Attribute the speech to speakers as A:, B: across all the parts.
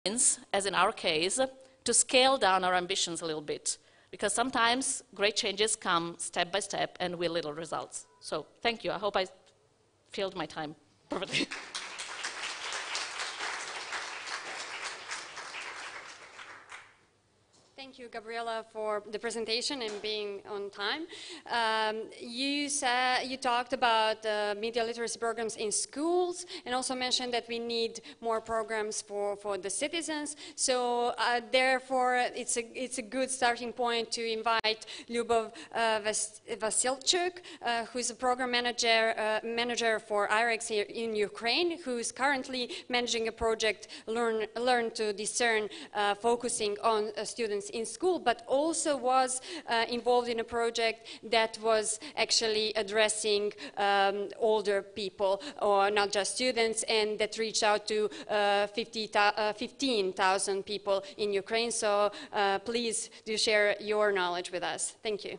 A: as in our case, to scale down our ambitions a little bit, because sometimes great changes come step by step and with little results. So thank you. I hope I filled my time perfectly.
B: Thank you, Gabriela, for the presentation and being on time. You talked about media literacy programs in schools and also mentioned that we need more programs for the citizens. So therefore, it's a good starting point to invite Lyubov Vasilchuk, who's a program manager for IREX here in Ukraine, who is currently managing a project, Learn to Discern, focusing on students in school, but also was involved in a project that was actually addressing older people, or not just students, and that reached out to 15,000 people in Ukraine. So please do share your knowledge with us. Thank you.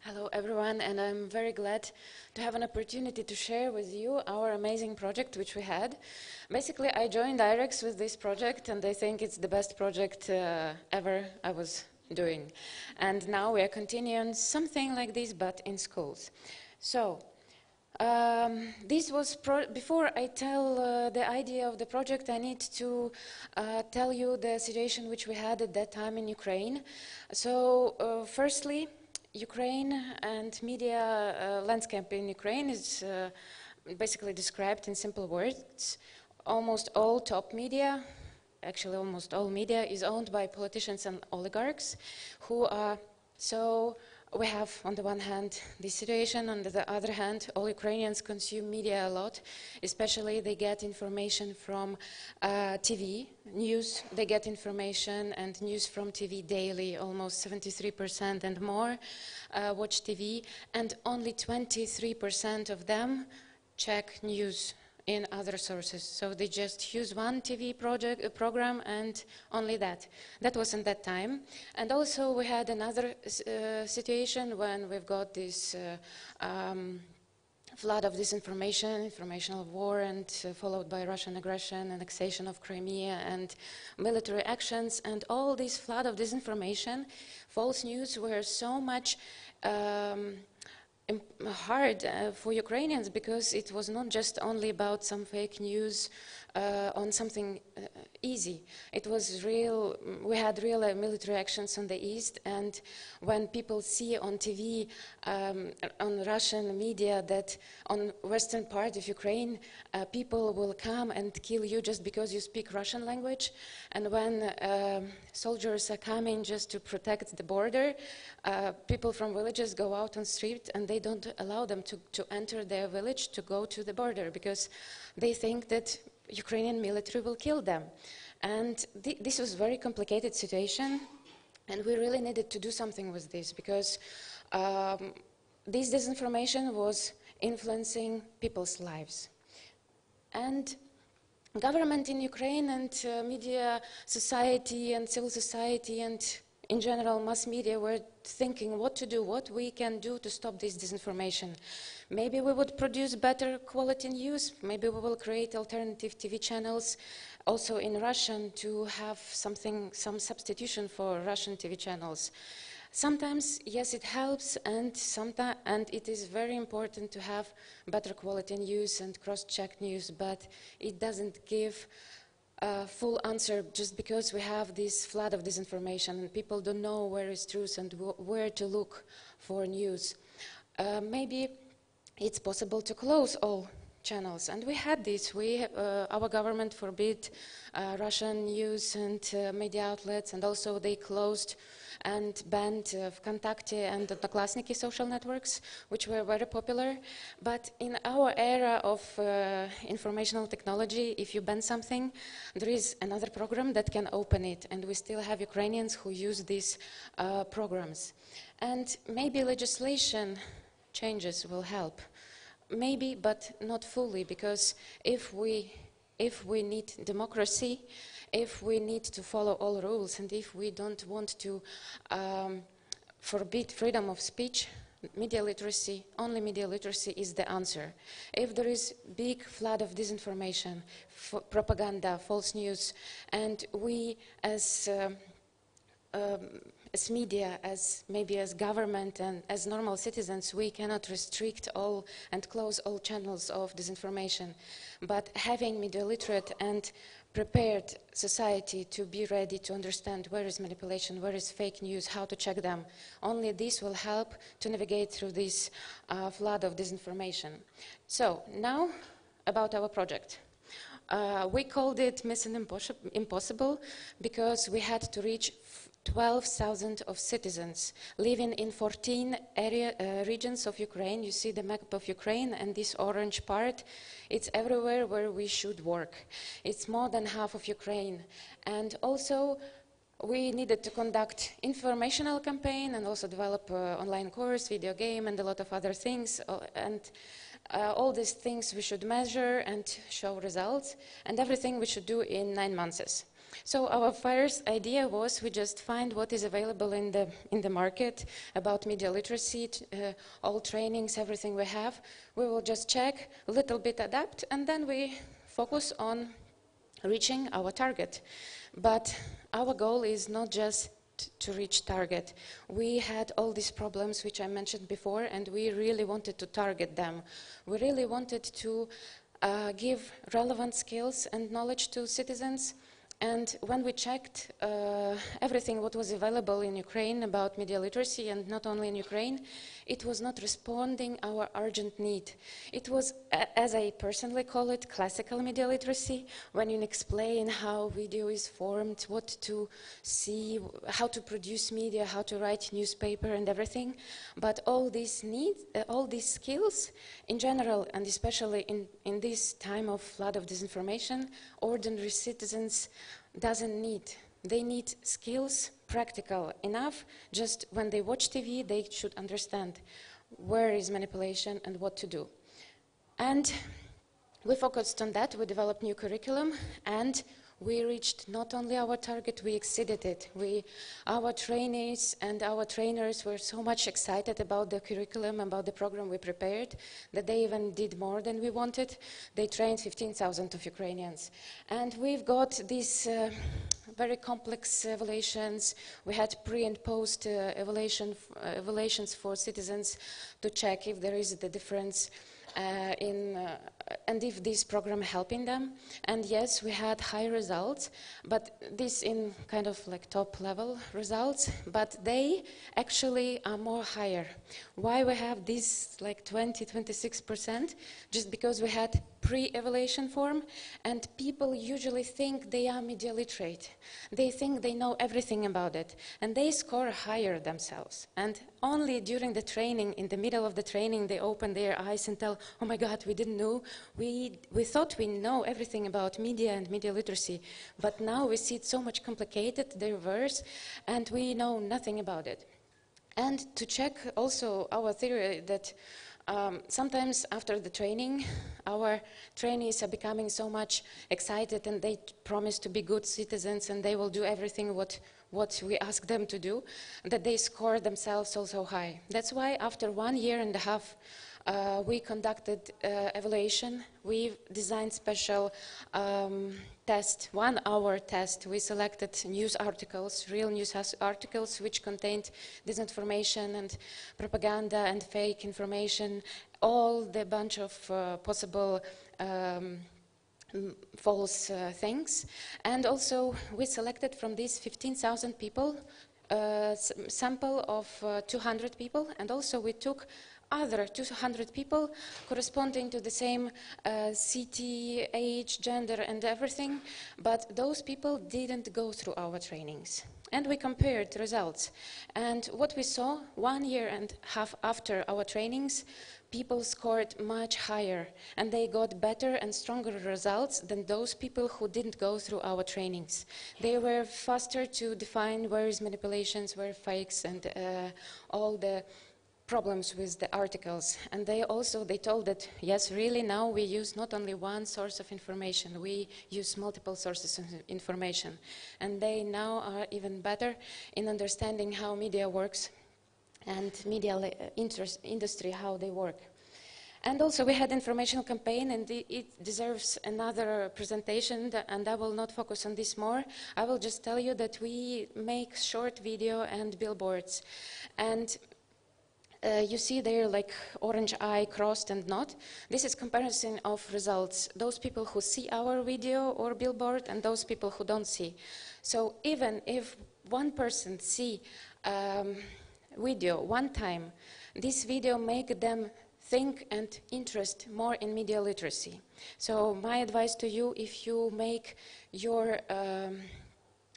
C: Hello everyone, and I'm very glad to have an opportunity to share with you our amazing project which we had. Basically, I joined IREX with this project, and I think it's the best project ever I was doing. And now we are continuing something like this, but in schools. So, this was, before I tell the idea of the project, I need to tell you the situation which we had at that time in Ukraine. So, firstly, Ukraine and media landscape in Ukraine is basically described in simple words. Almost all top media, actually almost all media, is owned by politicians and oligarchs who are, so we have on the one hand this situation, on the other hand all Ukrainians consume media a lot, especially they get information from TV, news, they get information and news from TV daily, almost 73% and more watch TV, and only 23% of them check news in other sources. So they just use one TV program and only that. That was in that time. And also we had another situation when we've got this flood of disinformation, informational war, and followed by Russian aggression, annexation of Crimea, and military actions, and all this flood of disinformation, false news were so much hard for Ukrainians, because it was not just only about some fake news on something easy. It was real, we had real military actions on the east, and when people see on TV, on Russian media, that on western part of Ukraine, people will come and kill you just because you speak Russian language, and when soldiers are coming just to protect the border, people from villages go out on the street and they don't allow them to enter their village to go to the border, because they think that Ukrainian military will kill them. And this was a very complicated situation, and we really needed to do something with this, because this disinformation was influencing people's lives. And government in Ukraine and media society and civil society and in general mass media were thinking what to do, what we can do to stop this disinformation. Maybe we would produce better quality news, maybe we will create alternative TV channels also in Russian to have some substitution for Russian TV channels. Sometimes, yes, it helps, and it is very important to have better quality news and cross-check news, but it doesn't give a full answer just because we have this flood of disinformation and people don't know where is truth and where to look for news. Maybe it's possible to close all channels, and we had this. Our government forbid Russian news and media outlets, and also they closed and banned Vkontakte and Odnoklassniki social networks, which were very popular. But in our era of informational technology, if you ban something, there is another program that can open it, and we still have Ukrainians who use these programs. And maybe legislation changes will help. Maybe, but not fully, because if we need democracy, if we need to follow all rules, and if we don't want to forbid freedom of speech, media literacy, only media literacy is the answer. If there is big flood of disinformation, propaganda, false news, and we as media, maybe as government and as normal citizens, we cannot restrict all and close all channels of disinformation. But having media literate and prepared society to be ready to understand where is manipulation, where is fake news, how to check them, only this will help to navigate through this flood of disinformation. So now about our project. We called it Mission Impossible because we had to reach 12,000 of citizens living in 14 regions of Ukraine. You see the map of Ukraine, and this orange part, it's everywhere where we should work. It's more than half of Ukraine. And also, we needed to conduct informational campaign and also develop online course, video game, and a lot of other things. All these things we should measure and show results, and everything we should do in 9 months. So our first idea was we just find what is available in the market about media literacy, all trainings, everything we have. We will just check, a little bit adapt, and then we focus on reaching our target. But our goal is not just to reach target. We had all these problems which I mentioned before, and we really wanted to target them. We really wanted to give relevant skills and knowledge to citizens. And when we checked everything what was available in Ukraine about media literacy, and not only in Ukraine, it was not responding our urgent need. It was, as I personally call it, classical media literacy, when you explain how video is formed, what to see, how to produce media, how to write newspaper and everything. But all these needs, all these skills in general, and especially in this time of flood of disinformation, ordinary citizens doesn't need. They need skills, practical enough, just when they watch TV, they should understand where is manipulation and what to do. And we focused on that, we developed new curriculum, and we reached not only our target, we exceeded it. Our trainees and our trainers were so much excited about the curriculum, about the program we prepared, that they even did more than we wanted. They trained 15,000 of Ukrainians. And we've got these very complex evaluations. We had pre and post evaluations for citizens to check if there is the difference and if this program helping them. And yes, we had high results, but this in kind of like top level results, but they actually are more higher. Why we have this like 26%? Just because we had pre-evaluation form, and people usually think they are media literate. They think they know everything about it, and they score higher themselves. And only during the training, in the middle of the training, they open their eyes and tell, oh my God, we didn't know. We thought we know everything about media and media literacy, but now we see it so much complicated, the reverse, and we know nothing about it. And to check also our theory that sometimes after the training, our trainees are becoming so much excited and they promise to be good citizens and they will do everything what we ask them to do, that they score themselves also high. That's why after 1.5 years, we conducted evaluation. We designed special test, 1 hour test. We selected news articles, real news articles, which contained disinformation and propaganda and fake information, all the bunch of possible false things. And also we selected from these 15,000 people sample of 200 people, and also we took other 200 people corresponding to the same city, age, gender and everything, but those people didn't go through our trainings. And we compared results. And what we saw 1.5 years after our trainings, people scored much higher and they got better and stronger results than those people who didn't go through our trainings. They were faster to define where is manipulations, where fakes, and all the problems with the articles. And they told that, yes, really now we use not only one source of information, we use multiple sources of information. And they now are even better in understanding how media works. and media industry, how they work. And also we had informational campaign, and it deserves another presentation, and I will not focus on this more. I will just tell you that we make short video and billboards. And you see there like orange eye crossed and not. This is comparison of results. Those people who see our video or billboard and those people who don't see. So even if one person see video one time, this video make them think and interest more in media literacy. So my advice to you, if you make your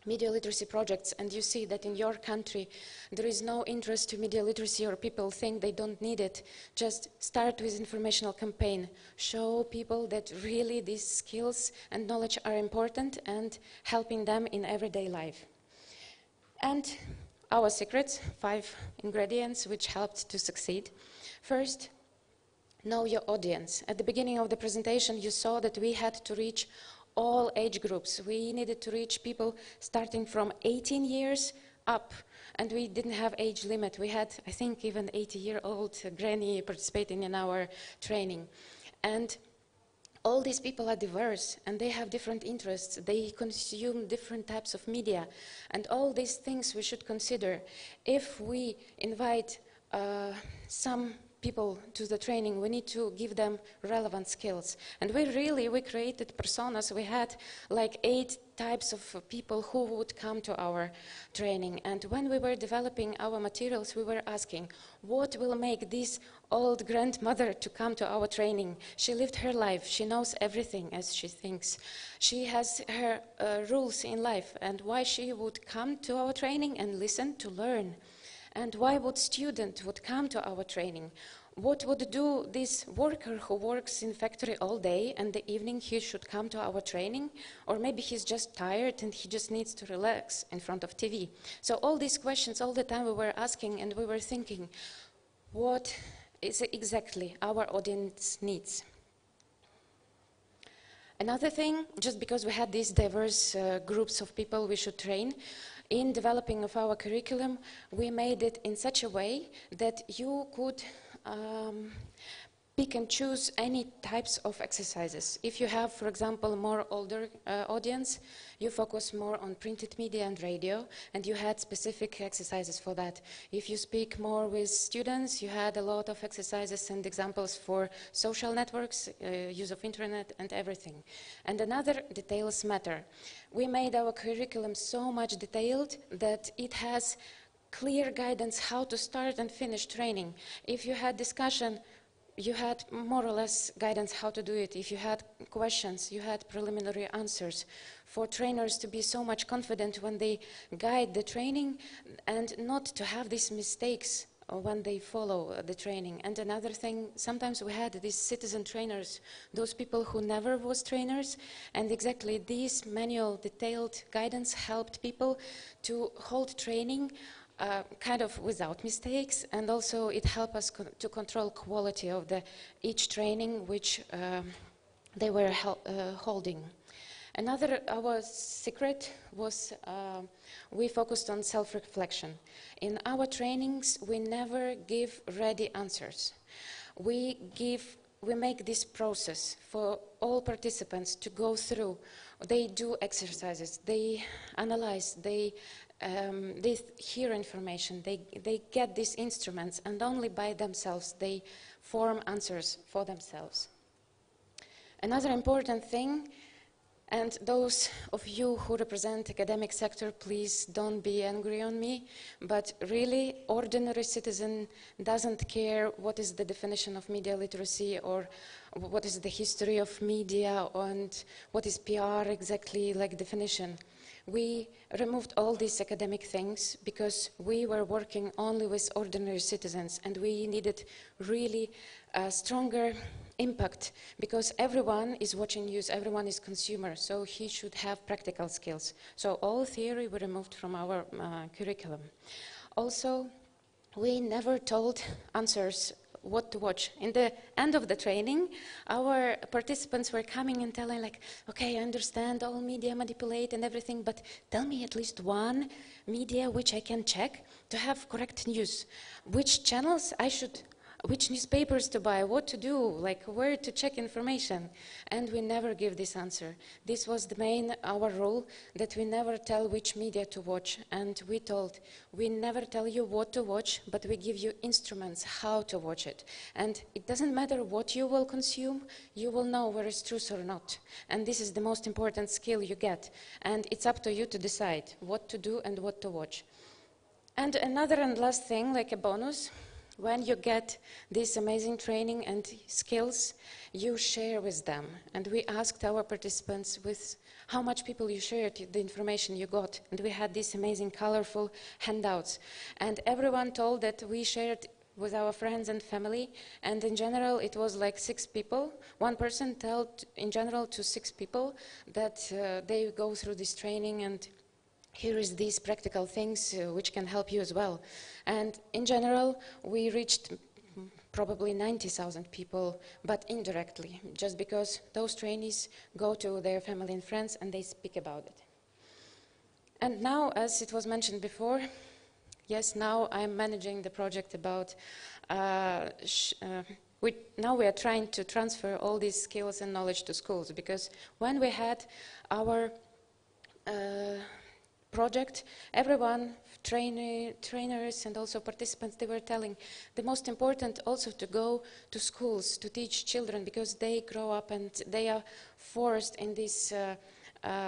C: media literacy projects and you see that in your country there is no interest to media literacy or people think they don't need it, just start with informational campaign. Show people that really these skills and knowledge are important and helping them in everyday life. And our secrets, 5 ingredients which helped to succeed. First, know your audience. At the beginning of the presentation, you saw that we had to reach all age groups. We needed to reach people starting from 18 years up, and we didn't have age limit. We had, I think, even 80-year-old granny participating in our training. And all these people are diverse, and they have different interests. They consume different types of media, and all these things we should consider. If we invite some people to the training, we need to give them relevant skills. And we created personas. We had like 8 types of people who would come to our training. And when we were developing our materials, we were asking, what will make this old grandmother to come to our training? She lived her life. She knows everything as she thinks. She has her rules in life. And why she would come to our training and listen to learn? And why would student would come to our training? What would do this worker who works in factory all day and the evening he should come to our training? Or maybe he's just tired and he just needs to relax in front of TV. So all these questions all the time we were asking, and we were thinking, what is exactly our audience needs? Another thing, just because we had these diverse groups of people we should train, in developing of our curriculum, we made it in such a way that you could pick and choose any types of exercises. If you have, for example, more older audience, you focus more on printed media and radio, and you had specific exercises for that. If you speak more with students, you had a lot of exercises and examples for social networks, use of internet and everything. And another, details matter. We made our curriculum so much detailed that it has clear guidance how to start and finish training. If you had discussion, you had more or less guidance how to do it. If you had questions, you had preliminary answers. For trainers to be so much confident when they guide the training and not to have these mistakes when they follow the training. And another thing, sometimes we had these citizen trainers, those people who never was trainers, and exactly this manual detailed guidance helped people to hold training kind of without mistakes, and also it helped us to control quality of each training which they were holding. Another, our secret was we focused on self-reflection. In our trainings, we never give ready answers. We make this process for all participants to go through. They do exercises, they analyze, they hear information, they get these instruments, and only by themselves they form answers for themselves. Another important thing, and those of you who represent academic sector, please don't be angry on me, but really ordinary citizen doesn't care what is the definition of media literacy or what is the history of media and what is PR exactly, like definition. We removed all these academic things because we were working only with ordinary citizens, and we needed really a stronger impact because everyone is watching news, everyone is consumer, so he should have practical skills. So all theory we removed from our curriculum. Also, we never told answers what to watch. In the end of the training, our participants were coming and telling like, okay, I understand all media manipulate and everything, but tell me at least one media which I can check to have correct news. Which channels I should, which newspapers to buy, what to do, like where to check information. And we never give this answer. This was the main, our rule, that we never tell which media to watch. And we told, we never tell you what to watch, but we give you instruments how to watch it. And it doesn't matter what you will consume, you will know where it's truth or not. And this is the most important skill you get. And it's up to you to decide what to do and what to watch. And another and last thing, like a bonus, when you get this amazing training and skills, you share with them. And we asked our participants with how much people you shared the information you got. And we had these amazing, colorful handouts. And everyone told that we shared with our friends and family. And in general, it was like 6 people. One person told, in general, to 6 people that they go through this training and here is these practical things which can help you as well. And in general, we reached probably 90,000 people, but indirectly, just because those trainees go to their family and friends and they speak about it. And now, as it was mentioned before, yes, now I'm managing the project about, now we are trying to transfer all these skills and knowledge to schools, because when we had our project, everyone, trainers and also participants, they were telling the most important also to go to schools to teach children, because they grow up and they are forced in this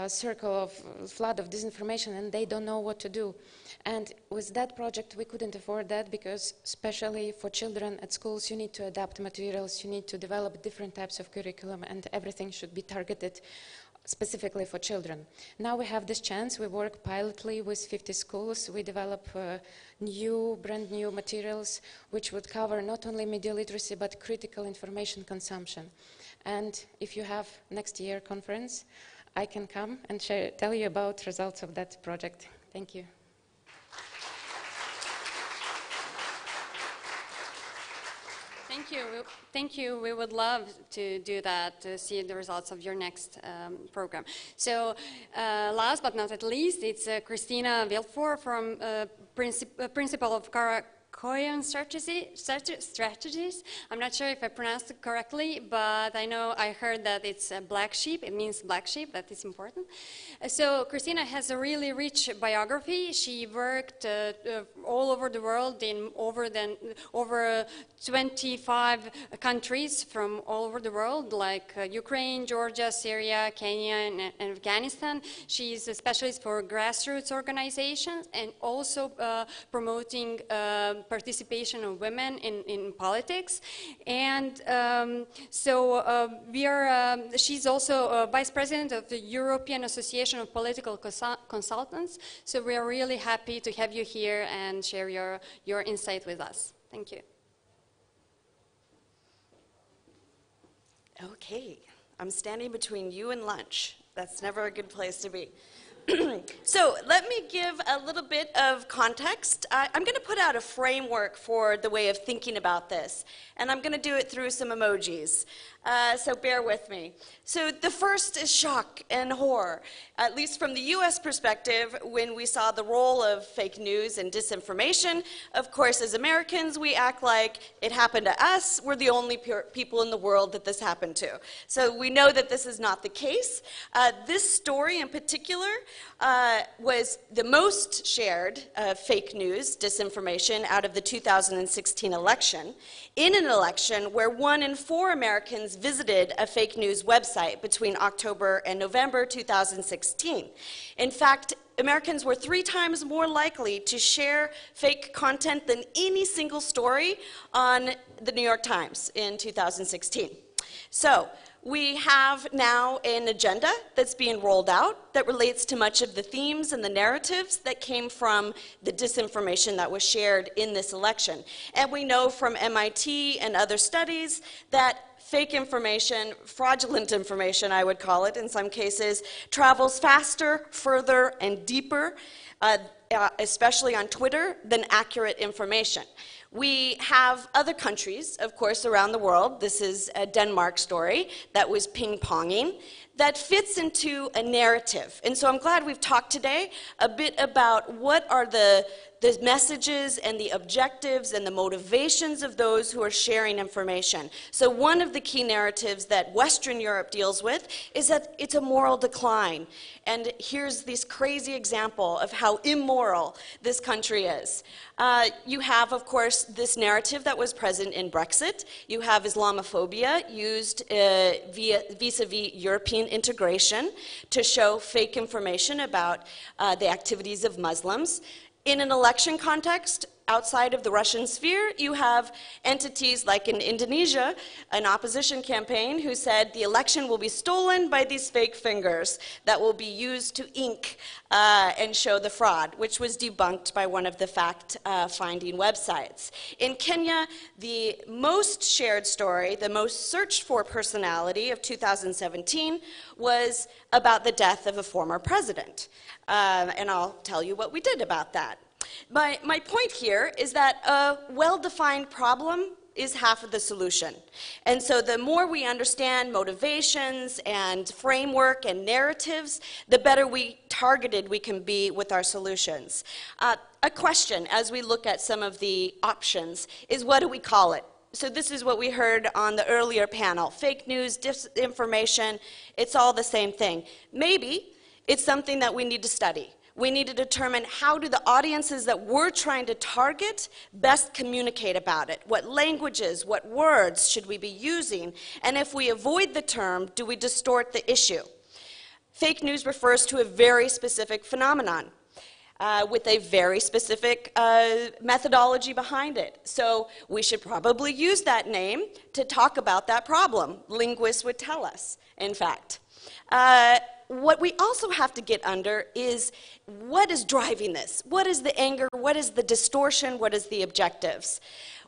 C: circle of flood of disinformation and they don't know what to do. And with that project we couldn't afford that, because especially for children at schools you need to adapt materials, you need to develop different types of curriculum, and everything should be targeted specifically for children. Now we have this chance. We work pilotly with 50 schools. We develop brand new materials which would cover not only media literacy but critical information consumption. And if you have next year conference, I can come and tell you about results of that project. Thank you.
B: Thank you. Thank you. We would love to do that, to see the results of your next program. So last but not at least, it's Christina Wilford from Principal of Kojom strategies. I'm not sure if I pronounced it correctly, but I know I heard that it's a black sheep. It means black sheep. That is important. So Christina has a really rich biography. She worked all over the world in over 25 countries from all over the world, like Ukraine, Georgia, Syria, Kenya, and Afghanistan. She's a specialist for grassroots organizations and also promoting participation of women in politics. And she's also vice president of the European Association of Political Consultants. So we are really happy to have you here and share your insight with us. Thank you.
D: Okay, I'm standing between you and lunch. That's never a good place to be. So let me give a little bit of context. I'm going to put out a framework for the way of thinking about this, and I'm going to do it through some emojis. So bear with me. So the first is shock and horror, at least from the US perspective, when we saw the role of fake news and disinformation. Of course, as Americans, we act like it happened to us. We're the only people in the world that this happened to. So we know that this is not the case. This story in particular was the most shared fake news, disinformation, out of the 2016 election, in an election where 1 in 4 Americans visited a fake news website between October and November 2016. In fact, Americans were 3 times more likely to share fake content than any single story on the New York Times in 2016. So we have now an agenda that's being rolled out that relates to much of the themes and the narratives that came from the disinformation that was shared in this election. And we know from MIT and other studies that fake information, fraudulent information I would call it in some cases, travels faster, further, and deeper, especially on Twitter, than accurate information. We have other countries, of course, around the world. This is a Denmark story that was ping-ponging that fits into a narrative. And so I'm glad we've talked today a bit about what are the messages and the objectives and the motivations of those who are sharing information. So one of the key narratives that Western Europe deals with is that it's a moral decline. And here's this crazy example of how immoral this country is. You have, of course, this narrative that was present in Brexit. You have Islamophobia used vis-a-vis European integration to show fake information about the activities of Muslims. In an election context, outside of the Russian sphere, you have entities like in Indonesia, an opposition campaign who said the election will be stolen by these fake fingers that will be used to ink and show the fraud, which was debunked by one of the fact-finding websites. In Kenya, the most shared story, the most searched for personality of 2017 was about the death of a former president. And I'll tell you what we did about that. My point here is that a well-defined problem is half of the solution. And so the more we understand motivations and framework and narratives, the better targeted we can be with our solutions. A question as we look at some of the options is, what do we call it? So this is what we heard on the earlier panel. Fake news, disinformation, it's all the same thing. Maybe it's something that we need to study. We need to determine how do the audiences that we're trying to target best communicate about it. What languages, what words should we be using? And if we avoid the term, do we distort the issue? Fake news refers to a very specific phenomenon with a very specific methodology behind it. So we should probably use that name to talk about that problem. Linguists would tell us, in fact. What we also have to get under is what is driving this? What is the anger? What is the distortion? What is the objectives?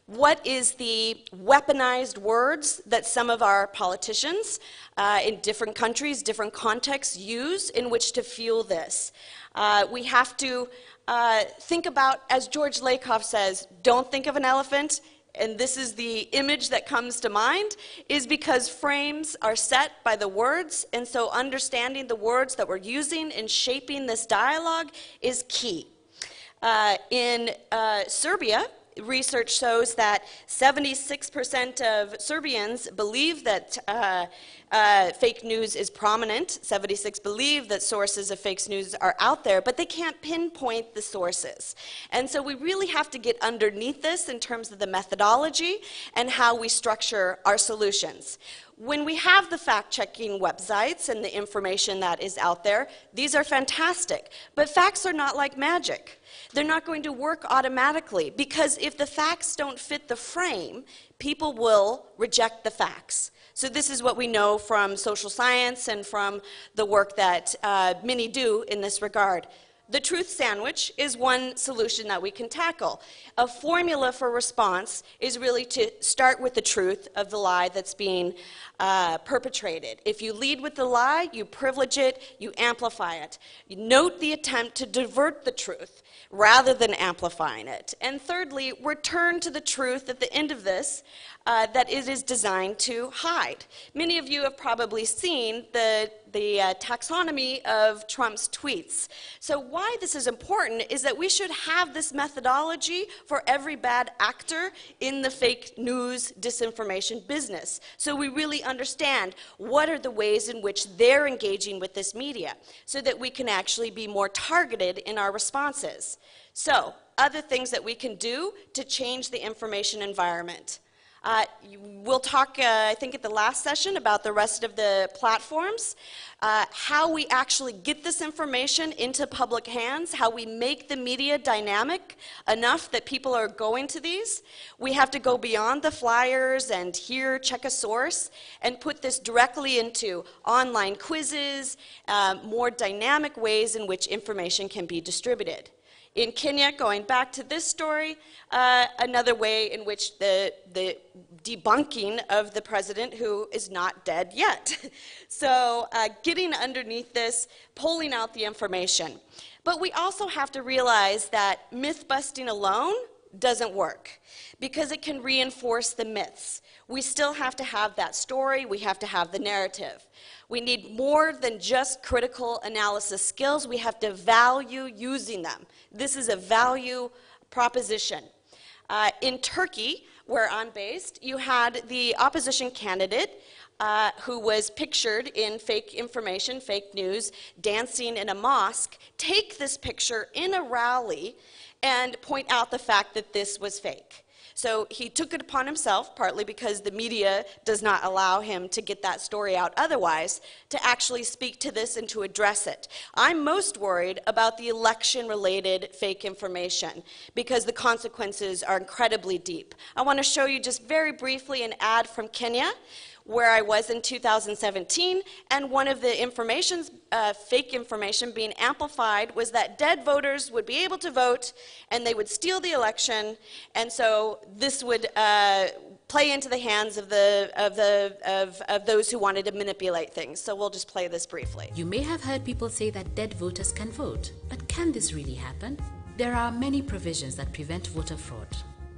D: What is the weaponized words that some of our politicians in different countries, different contexts use in which to fuel this? We have to think about, as George Lakoff says, don't think of an elephant. And this is the image that comes to mind, is because frames are set by the words, and so understanding the words that we're using in shaping this dialogue is key. In Serbia, research shows that 76% of Serbians believe that fake news is prominent. 76% believe that sources of fake news are out there, but they can't pinpoint the sources. And so we really have to get underneath this in terms of the methodology and how we structure our solutions. When we have the fact-checking websites and the information that is out there, these are fantastic. But facts are not like magic. They're not going to work automatically, because if the facts don't fit the frame, people will reject the facts. So this is what we know from social science and from the work that many do in this regard. The truth sandwich is one solution that we can tackle. A formula for response is really to start with the truth of the lie that's being perpetrated. If you lead with the lie, you privilege it, you amplify it. You note the attempt to divert the truth rather than amplifying it. And thirdly, return to the truth at the end of this that it is designed to hide. Many of you have probably seen the taxonomy of Trump's tweets. So why this is important is that we should have this methodology for every bad actor in the fake news disinformation business. So we really understand what are the ways in which they're engaging with this media so that we can actually be more targeted in our responses. So other things that we can do to change the information environment. We'll talk, I think, at the last session about the rest of the platforms, how we actually get this information into public hands, how we make the media dynamic enough that people are going to these. We have to go beyond the flyers and here, check a source, and put this directly into online quizzes, more dynamic ways in which information can be distributed. In Kenya, going back to this story, another way in which the debunking of the president who is not dead yet. So getting underneath this, pulling out the information. But we also have to realize that myth busting alone doesn't work because it can reinforce the myths. We still have to have that story. We have to have the narrative. We need more than just critical analysis skills. We have to value using them. This is a value proposition. In Turkey, where I'm based, you had the opposition candidate who was pictured in fake information, fake news, dancing in a mosque, take this picture in a rally and point out the fact that this was fake. So he took it upon himself, partly because the media does not allow him to get that story out otherwise, to actually speak to this and to address it. I'm most worried about the election-related fake information because the consequences are incredibly deep. I want to show you just very briefly an ad from Kenya, where I was in 2017, and one of the fake information being amplified was that dead voters would be able to vote and they would steal the election, and so this would play into the hands of those who wanted to manipulate things. So we'll just play this briefly.
E: You may have heard people say that dead voters can vote, but can this really happen? There are many provisions that prevent voter fraud.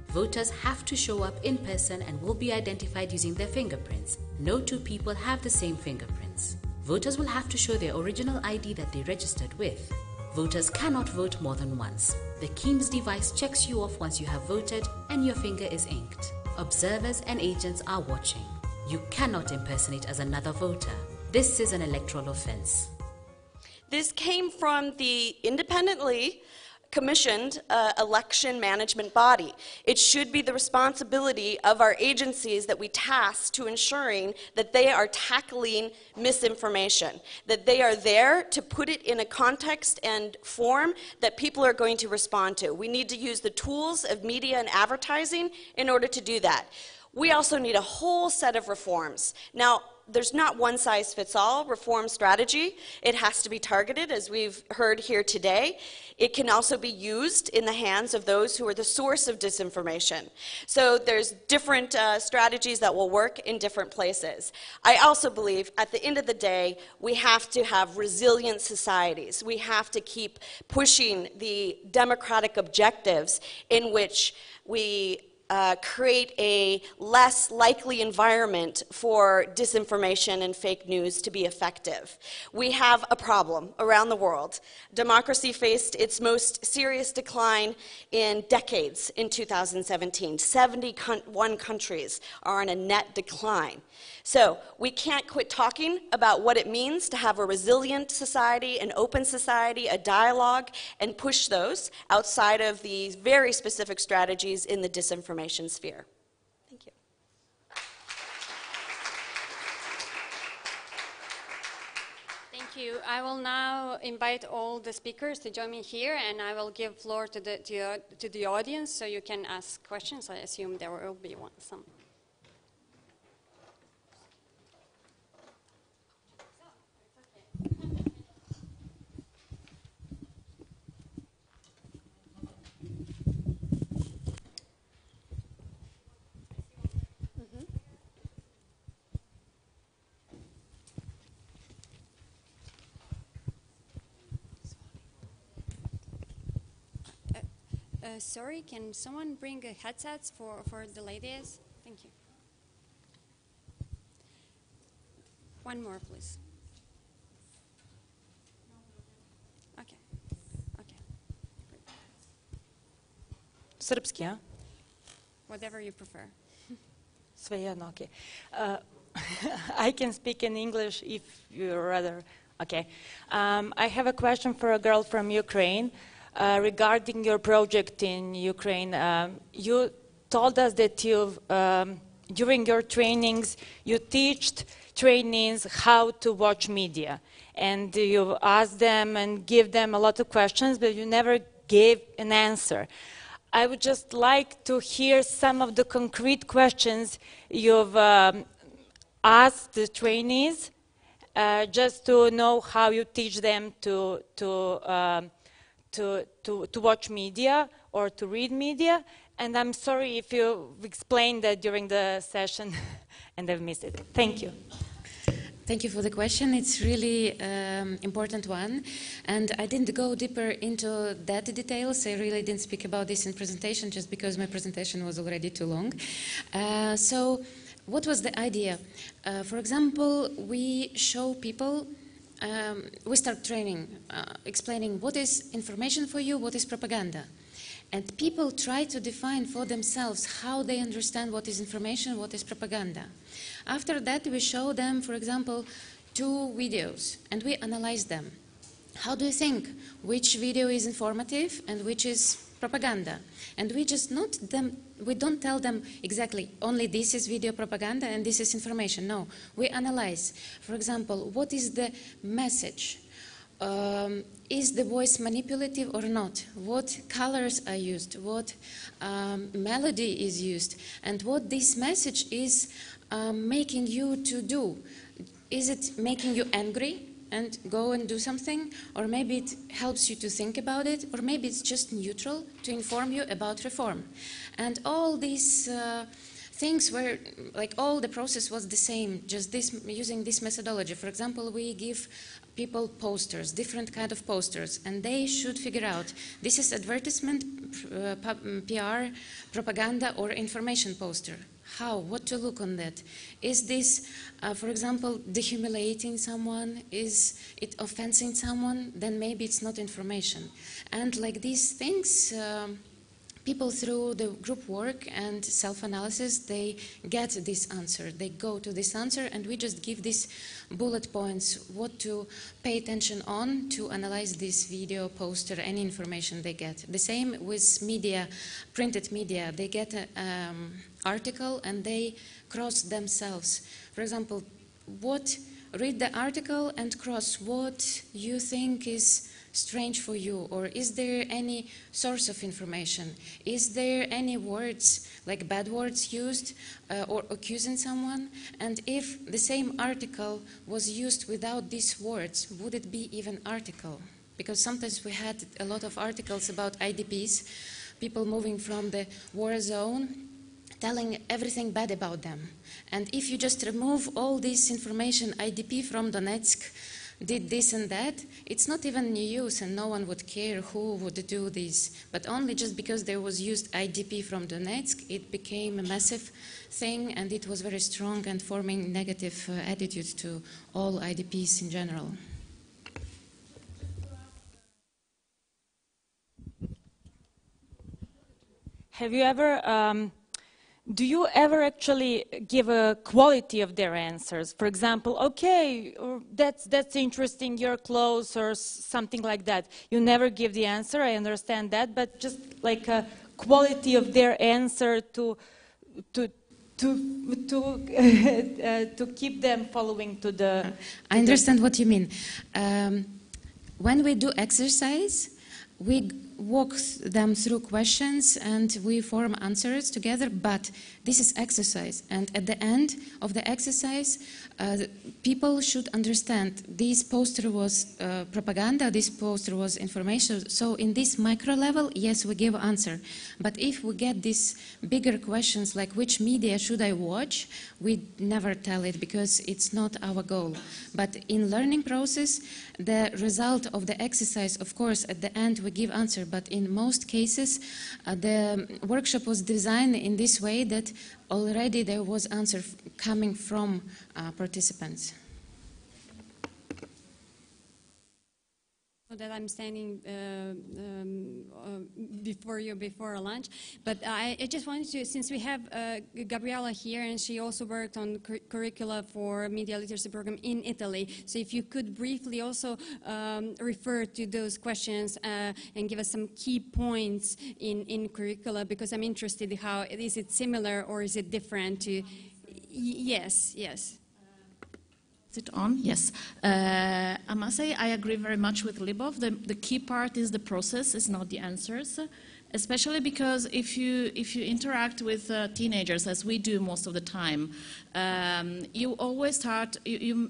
E: Voters have to show up in person and will be identified using their fingerprints. No two people have the same fingerprints. Voters will have to show their original ID that they registered with. Voters cannot vote more than once. The KEEMS device checks you off once you have voted and your finger is inked. Observers and agents are watching. You cannot impersonate as another voter. This is an electoral offense.
D: This came from the independently commissioned election management body. It should be the responsibility of our agencies that we task to ensuring that they are tackling misinformation, that they are there to put it in a context and form that people are going to respond to. We need to use the tools of media and advertising in order to do that. We also need a whole set of reforms. Now, there's not one-size-fits-all reform strategy. It has to be targeted, as we've heard here today. It can also be used in the hands of those who are the source of disinformation. So there's different strategies that will work in different places. I also believe, at the end of the day, we have to have resilient societies. We have to keep pushing the democratic objectives in which we create a less likely environment for disinformation and fake news to be effective. We have a problem around the world. Democracy faced its most serious decline in decades in 2017. 71 countries are on a net decline. So we can't quit talking about what it means to have a resilient society, an open society, a dialogue, and push those outside of these very specific strategies in the disinformation sphere. Thank you.
B: Thank you. I will now invite all the speakers to join me here, and I will give floor to the audience so you can ask questions. I assume there will be some. Sorry, can someone bring headsets for the ladies? Thank you. One more, please. Okay. Okay.
F: Srpski, a?
B: Whatever you prefer.
F: Svejedno, okay. I can speak in English if you'd rather. Okay. I have a question for a girl from Ukraine. Regarding your project in Ukraine, you told us that during your trainings, you teach trainees how to watch media. And you asked them and give them a lot of questions, but you never gave an answer. I would just like to hear some of the concrete questions you've asked the trainees, just to know how you teach them to watch media or to read media. And I'm sorry if you explained that during the session and I've missed it. Thank you.
C: Thank you for the question. It's really important one, and I didn't go deeper into that details. I really didn't speak about this in presentation just because my presentation was already too long. So, what was the idea? For example, we show people. We start training, explaining what is information for you, what is propaganda. And people try to define for themselves how they understand what is information, what is propaganda. After that, we show them, for example, 2 videos, and we analyze them. How do you think? Which video is informative and which is propaganda? And we just we don't tell them exactly, only this is video propaganda and this is information. No, we analyze. For example, what is the message? Is the voice manipulative or not? What colors are used? What melody is used? And what this message is making you to do? Is it making you angry and go and do something? Or maybe it helps you to think about it? Or maybe it's just neutral to inform you about reform? And all these things were, like, all the process was the same, just using this methodology. For example, we give people posters, different kind of posters, and they should figure out, this is advertisement, PR, propaganda, or information poster. How? What to look on that? Is this, for example, dehumiliating someone? Is it offending someone? Then maybe it's not information. And like these things, people through the group work and self-analysis, they get this answer. They go to this answer, and we just give these bullet points, what to pay attention on to analyze this video, poster, any information they get. The same with media, printed media. They get an article and they cross themselves. For example, read the article and cross what you think is strange for you, or is there any source of information? Is there any words, like bad words used, or accusing someone? And if the same article was used without these words, would it be even article? Because sometimes we had a lot of articles about IDPs, people moving from the war zone, telling everything bad about them. And if you just remove all this information, IDP from Donetsk did this and that, it's not even news and no one would care who would do this. But only just because there was used IDP from Donetsk, it became a massive thing, and it was very strong and forming negative attitudes to all IDPs in general.
F: Have you ever do you ever actually give a quality of their answers? For example, okay, that's interesting, your clothes, or something like that. You never give the answer, I understand that, but just like a quality of their answer to keep them following to the...
C: I understand what you mean. When we do exercise, we walk them through questions and we form answers together, but this is exercise. And at the end of the exercise, people should understand this poster was propaganda, this poster was information. So in this micro level, yes, we give answer. But if we get these bigger questions like which media should I watch, we never tell it because it's not our goal. But in learning process, the result of the exercise, of course, at the end we give answer. But in most cases, the workshop was designed in this way that already there was answer coming from participants.
B: That I'm standing before you before lunch, but I just wanted to, since we have Gabriella here, and she also worked on curricula for media literacy program in Italy, so if you could briefly also refer to those questions and give us some key points in curricula, because I'm interested in how, is it similar or is it different to, yes.
A: Is it on? Yes. I must say I agree very much with Libov. The key part is the process, is not the answers. Especially because if you interact with teenagers, as we do most of the time, you always start, you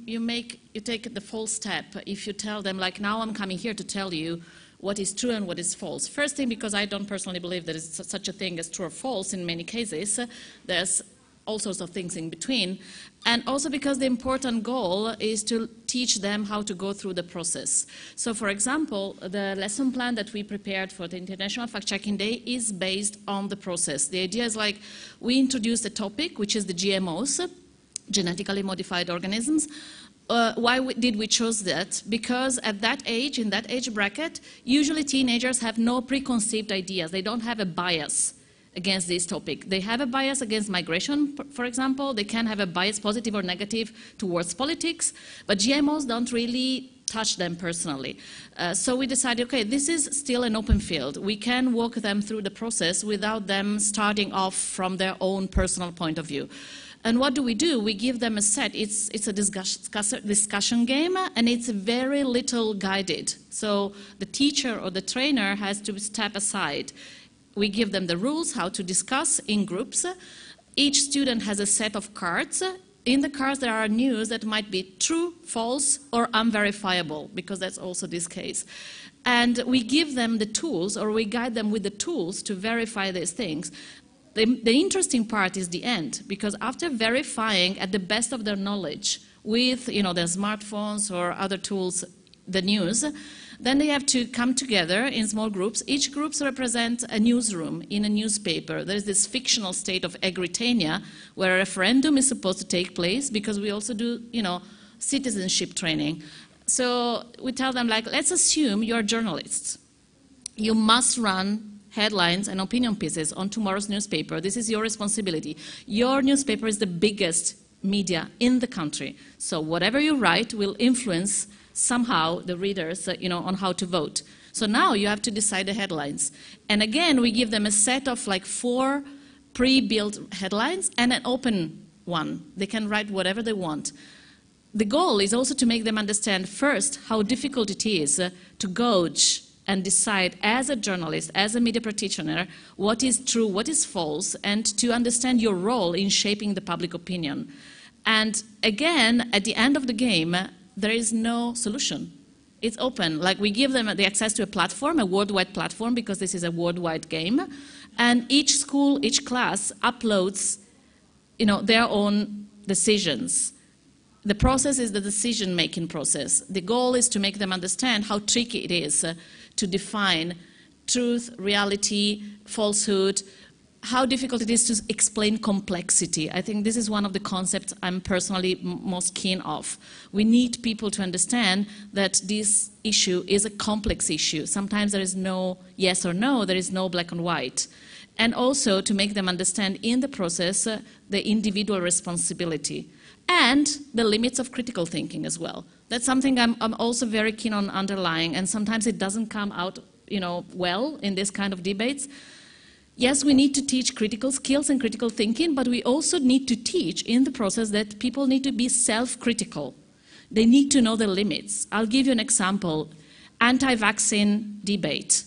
A: take the false step. If you tell them, like, now I'm coming here to tell you what is true and what is false. First thing, because I don't personally believe there is such a thing as true or false in many cases. There's all sorts of things in between. And also because the important goal is to teach them how to go through the process. So for example, the lesson plan that we prepared for the International Fact-Checking Day is based on the process. The idea is like, we introduced a topic, which is the GMOs, genetically modified organisms. Why did we choose that? Because at that age, in that age bracket, usually teenagers have no preconceived ideas. They don't have a bias against this topic. They have a bias against migration, for example. They can have a bias, positive or negative, towards politics, but GMOs don't really touch them personally. So we decided, okay, this is still an open field. We can walk them through the process without them starting off from their own personal point of view. And what do? We give them a set. It's a discussion game, and it's very little guided. So the teacher or the trainer has to step aside. We give them the rules, how to discuss in groups. Each student has a set of cards. In the cards there are news that might be true, false, or unverifiable, because that's also this case. And we give them the tools, or we guide them with the tools to verify these things. The interesting part is the end, because after verifying at the best of their knowledge with their smartphones or other tools, the news, then they have to come together in small groups. Each group represents a newsroom in a newspaper. There is this fictional state of Agritania where a referendum is supposed to take place, because we also do citizenship training. So we tell them, like, let's assume you're journalists. You must run headlines and opinion pieces on tomorrow's newspaper. This is your responsibility. Your newspaper is the biggest media in the country. So whatever you write will influence somehow the readers, on how to vote. So now you have to decide the headlines. And again, we give them a set of like 4 pre-built headlines and an open one. They can write whatever they want. The goal is also to make them understand first how difficult it is to gauge and decide as a journalist, as a media practitioner, what is true, what is false, and to understand your role in shaping the public opinion. And again, at the end of the game, there is no solution. It's open. Like, we give them the access to a platform, a worldwide platform, because this is a worldwide game. And each school, each class uploads, their own decisions. The process is the decision-making process. The goal is to make them understand how tricky it is to define truth, reality, falsehood, how difficult it is to explain complexity. I think this is one of the concepts I'm personally most keen of. We need people to understand that this issue is a complex issue. Sometimes there is no yes or no, there is no black and white. And also to make them understand in the process the individual responsibility and the limits of critical thinking as well. That's something I'm also very keen on underlying, and sometimes it doesn't come out well in this kind of debates. Yes, we need to teach critical skills and critical thinking, but we also need to teach in the process that people need to be self-critical. They need to know the limits. I'll give you an example. Anti-vaccine debate.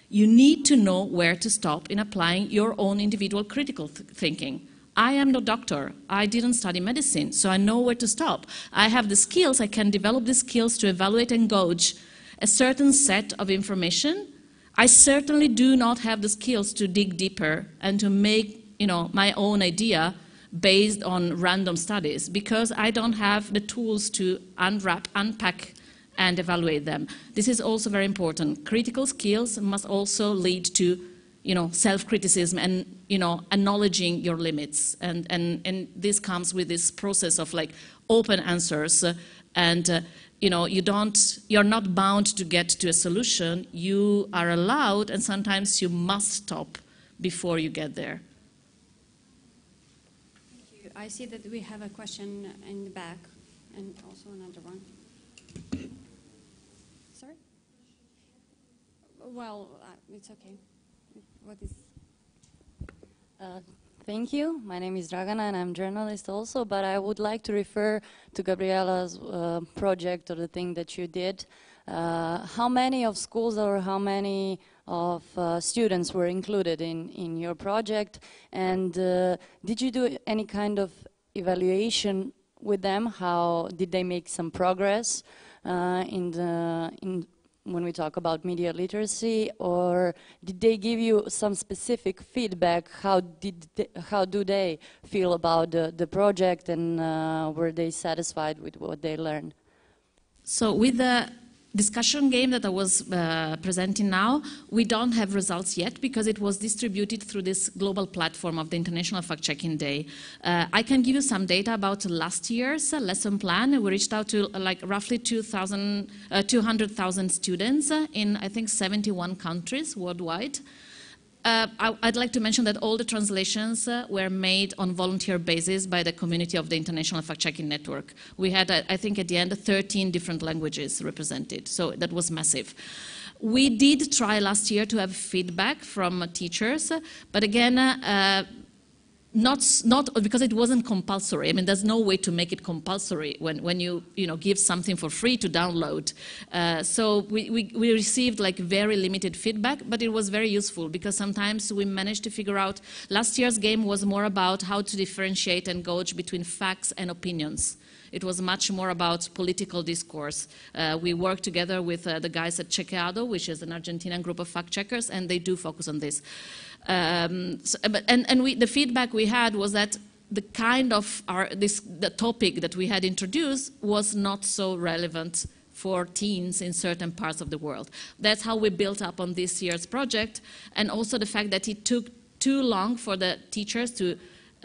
A: You need to know where to stop in applying your own individual critical thinking. I am no doctor. I didn't study medicine, so I know where to stop. I have the skills. I can develop the skills to evaluate and gauge a certain set of information. I certainly do not have the skills to dig deeper and to make, my own idea based on random studies, because I don't have the tools to unwrap, unpack, and evaluate them. This is also very important. Critical skills must also lead to self-criticism and, acknowledging your limits. And this comes with this process of like open answers and, you're not bound to get to a solution. You are allowed, and sometimes you must stop before you get there.
B: Thank you. I see that we have a question in the back and also another one. Sorry? Well, it's okay. What is?
G: Thank you. My name is Dragana and I'm a journalist also, but I would like to refer to Gabriela's project or the thing that you did. How many of schools or how many of students were included in your project? And did you do any kind of evaluation with them? How did they make some progress in when we talk about media literacy, or did they give you some specific feedback? How do they feel about the project, and were they satisfied with what they learned?
A: So with the discussion game that I was presenting now, we don't have results yet because it was distributed through this global platform of the International Fact-Checking Day. I can give you some data about last year's lesson plan. We reached out to like roughly 200,000 students in, I think, 71 countries worldwide. I'd like to mention that all the translations were made on volunteer basis by the community of the International Fact-Checking Network. We had, I think, at the end, 13 different languages represented, so that was massive. We did try last year to have feedback from teachers, but again, not because it wasn't compulsory. I mean, there's no way to make it compulsory when you give something for free to download. So we received like very limited feedback, but it was very useful because sometimes we managed to figure out. Last year's game was more about how to differentiate and gauge between facts and opinions. It was much more about political discourse. We worked together with the guys at Chequeado, which is an Argentinian group of fact checkers, and they do focus on this. The feedback we had was that the kind of the topic that we had introduced was not so relevant for teens in certain parts of the world. That's how we built up on this year's project, and also the fact that it took too long for the teachers to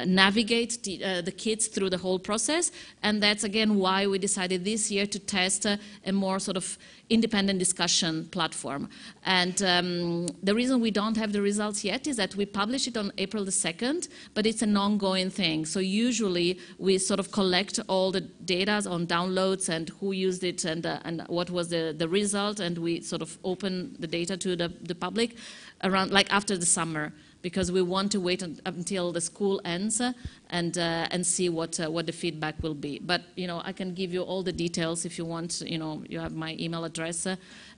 A: navigate the kids through the whole process, and that's again why we decided this year to test a more sort of independent discussion platform. And the reason we don't have the results yet is that we published it on April the 2nd, but it's an ongoing thing. So usually we sort of collect all the data on downloads and who used it and what was the result, and we sort of open the data to the public around like after the summer, because we want to wait until the school ends and see what the feedback will be. But I can give you all the details if you want. You have my email address,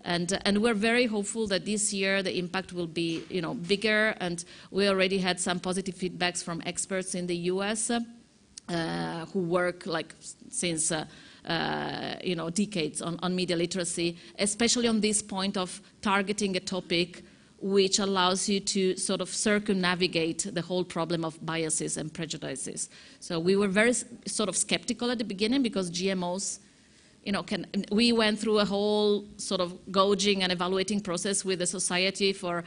A: and we're very hopeful that this year the impact will be bigger. And we already had some positive feedbacks from experts in the U.S. Who work like since decades on media literacy, especially on this point of targeting a topic which allows you to sort of circumnavigate the whole problem of biases and prejudices. So we were very sort of skeptical at the beginning because GMOs, we went through a whole sort of gauging and evaluating process with the society the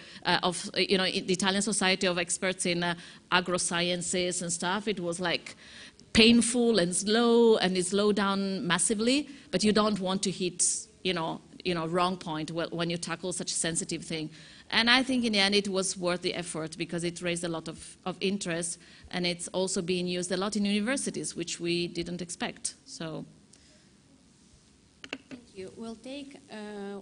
A: Italian Society of Experts in Agrosciences and stuff. It was like painful and slow, and it slowed down massively, but you don't want to hit, wrong point when you tackle such a sensitive thing. And I think in the end it was worth the effort because it raised a lot of interest, and it's also being used a lot in universities, which we didn't expect. So.
B: Thank you. We'll take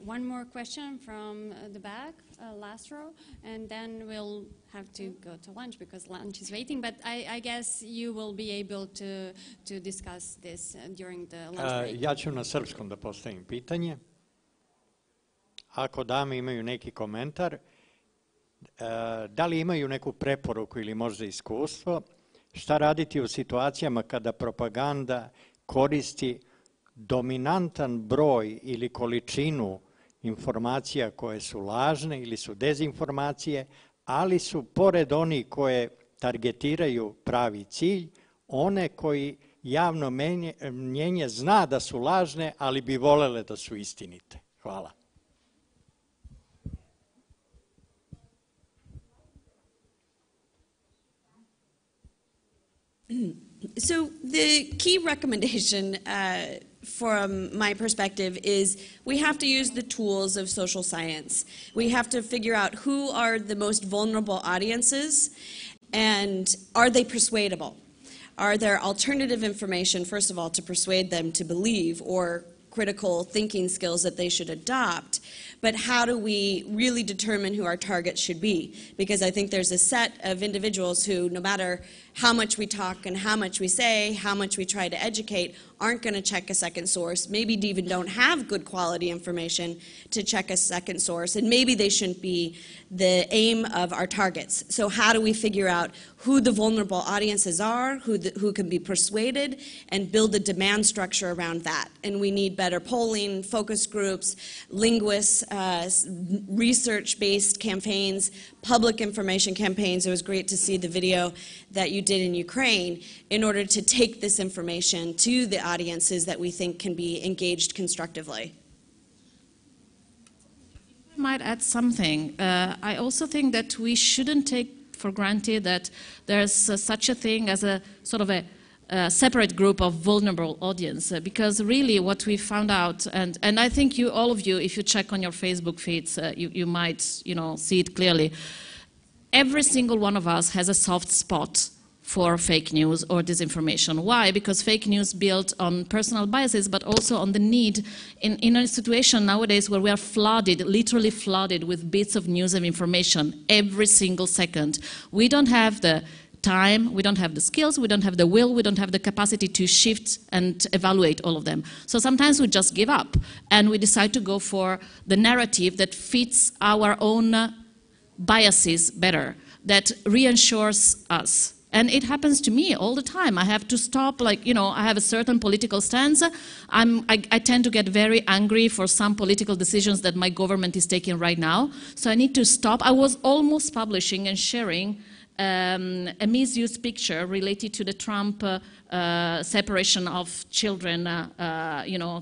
B: one more question from the back, last row, and then we'll have to go to lunch because lunch is waiting. But I guess you will be able to discuss this during the lunch break.
H: Ja ću na srpskom da postavim pitanje. Ako dame imaju neki komentar, da li imaju neku preporuku ili možda iskustvo, šta raditi u situacijama kada propaganda koristi dominantan broj ili količinu informacija koje su lažne ili su dezinformacije, ali su pored onih koje targetiraju pravi cilj, one koji javno mnjenje zna da su lažne, ali bi volele da su istinite. Hvala.
D: So the key recommendation from my perspective is we have to use the tools of social science. We have to figure out who are the most vulnerable audiences and are they persuadable? Are there alternative information, first of all, to persuade them to believe, or critical thinking skills that they should adopt? But how do we really determine who our targets should be? Because I think there's a set of individuals who, no matter how much we talk and how much we say, how much we try to educate, aren't going to check a second source, maybe even don't have good quality information to check a second source, and maybe they shouldn't be the aim of our targets. So how do we figure out who the vulnerable audiences are, who can be persuaded, and build a demand structure around that? And we need better polling, focus groups, linguists, research-based campaigns, public information campaigns. It was great to see the video that you did in Ukraine in order to take this information to the audiences that we think can be engaged constructively.
A: I might add something. I also think that we shouldn't take for granted that there's such a thing as a sort of a separate group of vulnerable audience, because really what we found out, and I think all of you, if you check on your Facebook feeds, you might see it clearly. Every single one of us has a soft spot for fake news or disinformation. Why? Because fake news built on personal biases, but also on the need in a situation nowadays where we are flooded, literally flooded with bits of news and information every single second. We don't have the time, we don't have the skills, we don't have the will, we don't have the capacity to shift and evaluate all of them. So sometimes we just give up and we decide to go for the narrative that fits our own biases better, that reassures us. And it happens to me all the time. I have to stop, I have a certain political stance. I tend to get very angry for some political decisions that my government is taking right now. So I need to stop. I was almost publishing and sharing a misused picture related to the Trump separation of children,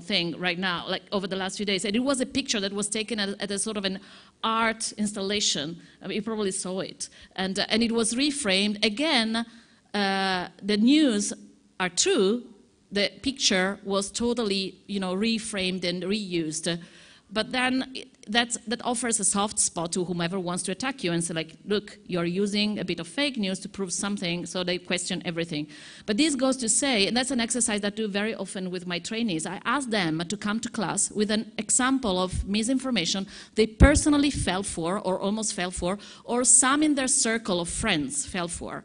A: thing right now, like over the last few days. And it was a picture that was taken at a sort of an art installation. I mean, you probably saw it. And it was reframed. Again, the news are true. The picture was totally, reframed and reused. But then that offers a soft spot to whomever wants to attack you and say, like, look, you're using a bit of fake news to prove something, so they question everything. But this goes to say, and that's an exercise that I do very often with my trainees, I ask them to come to class with an example of misinformation they personally fell for, or almost fell for, or some in their circle of friends fell for.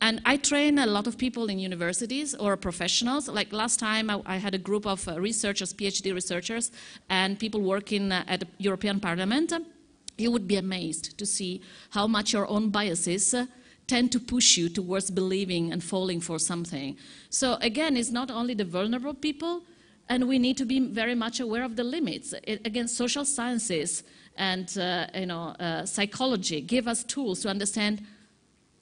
A: And I train a lot of people in universities or professionals. Like last time, I had a group of researchers, PhD researchers, and people working at the European Parliament. You would be amazed to see how much your own biases tend to push you towards believing and falling for something. So again, it's not only the vulnerable people, and we need to be very much aware of the limits. Again, social sciences and psychology give us tools to understand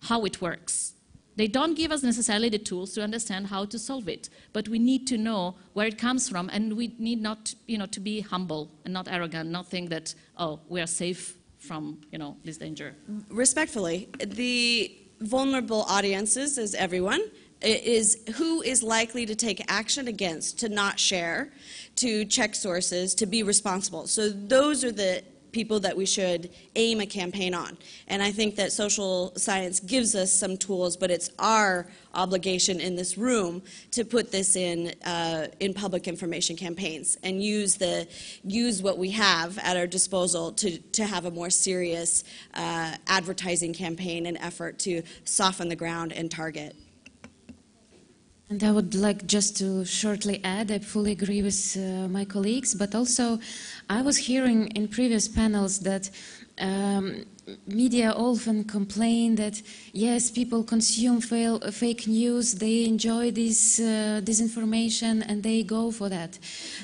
A: how it works. They don't give us necessarily the tools to understand how to solve it, but we need to know where it comes from, and we need not, to be humble and not arrogant, not think that, oh, we are safe from, this danger.
D: Respectfully, the vulnerable audiences is everyone. It is who is likely to take action against, to not share, to check sources, to be responsible. So those are the people that we should aim a campaign on. And I think that social science gives us some tools, but it's our obligation in this room to put this in public information campaigns and use what we have at our disposal to have a more serious advertising campaign and effort to soften the ground and target.
C: And I would like just to shortly add, I fully agree with my colleagues, but also I was hearing in previous panels that media often complain that, yes, people consume fake news, they enjoy this disinformation, and they go for that.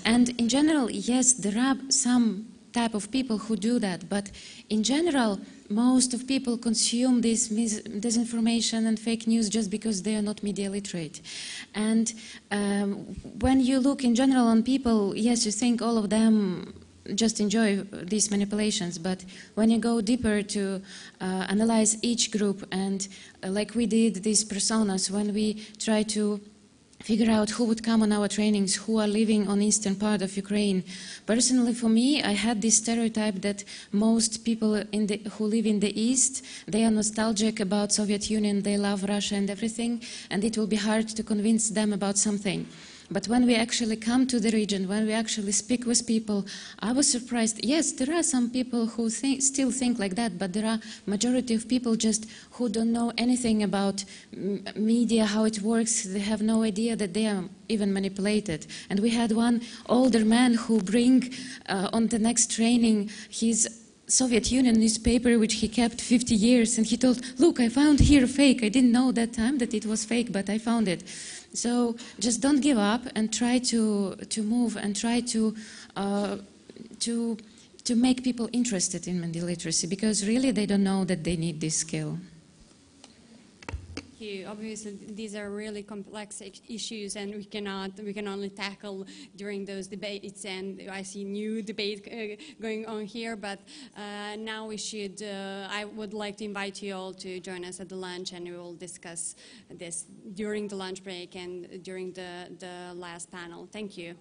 C: And in general, yes, there are some type of people who do that, but in general, most of people consume this disinformation and fake news just because they are not media literate. And when you look in general on people, yes, you think all of them just enjoy these manipulations, but when you go deeper to analyze each group, and like we did these personas, when we try to figure out who would come on our trainings, who are living on eastern part of Ukraine. Personally, for me, I had this stereotype that most people who live in the east, they are nostalgic about Soviet Union, they love Russia and everything, and it will be hard to convince them about something. But when we actually come to the region, when we actually speak with people, I was surprised. Yes, there are some people who still think like that, but there are majority of people just who don't know anything about media, how it works. They have no idea that they are even manipulated. And we had one older man who bring on the next training his Soviet Union newspaper, which he kept 50 years, and he told, look, I found here fake. I didn't know that time that it was fake, but I found it. So just don't give up and try to move and try to to make people interested in media literacy, because really they don't know that they need this skill.
B: Obviously, these are really complex issues, and we can only tackle during those debates. And I see new debate going on here. But now we should. I would like to invite you all to join us at the lunch, and we will discuss this during the lunch break and during the last panel. Thank you.